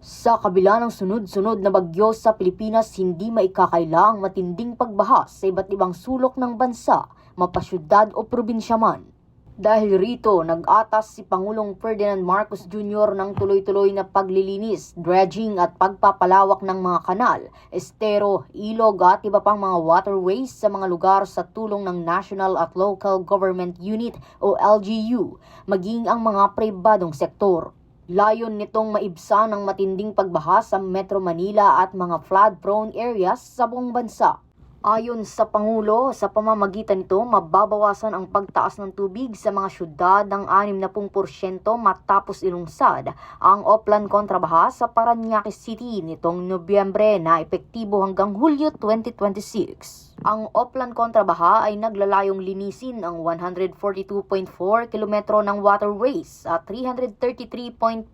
Sa kabila ng sunod-sunod na bagyo sa Pilipinas, hindi maikakaila ang matinding pagbaha sa iba't ibang sulok ng bansa, mapasyudad o probinsya man. Dahil rito, nag-atas si Pangulong Ferdinand Marcos Jr. ng tuloy-tuloy na paglilinis, dredging at pagpapalawak ng mga kanal, estero, ilog at iba pang mga waterways sa mga lugar sa tulong ng National at Local Government Unit o LGU, maging ang mga pribadong sektor. Layon nitong maibsan ng matinding pagbaha sa Metro Manila at mga flood-prone areas sa buong bansa. Ayon sa Pangulo, sa pamamagitan nito, mababawasan ang pagtaas ng tubig sa mga syudad ng 60% matapos ilungsad ang Oplan kontrabaha sa Parañaque City nitong Nobyembre na epektibo hanggang Hulyo 2026. Ang Oplan kontrabaha ay naglalayong linisin ang 142.4 kilometro ng waterways at 333.15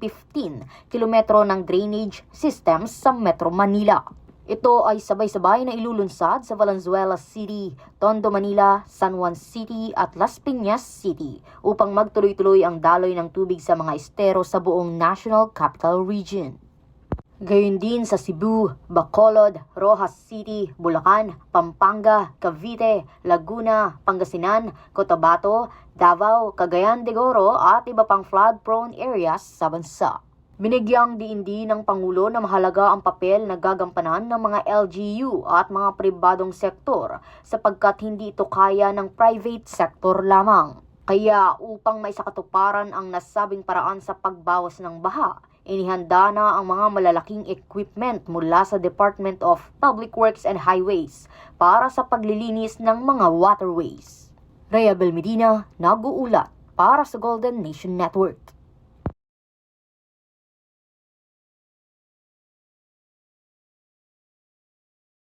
kilometro ng drainage systems sa Metro Manila. Ito ay sabay-sabay na ilulunsad sa Valenzuela City, Tondo, Manila, San Juan City at Las Piñas City upang magtuloy-tuloy ang daloy ng tubig sa mga estero sa buong National Capital Region. Gayon din sa Cebu, Bacolod, Rojas City, Bulacan, Pampanga, Cavite, Laguna, Pangasinan, Cotabato, Davao, Cagayan de Oro at iba pang flood-prone areas sa bansa. Binigyang diin ng Pangulo na mahalaga ang papel na gagampanan ng mga LGU at mga pribadong sektor sapagkat hindi ito kaya ng private sector lamang. Kaya upang maisakatuparan ang nasabing paraan sa pagbawas ng baha, inihanda na ang mga malalaking equipment mula sa Department of Public Works and Highways para sa paglilinis ng mga waterways. Rhea Belmedina, nag-uulat para sa Golden Nation Network.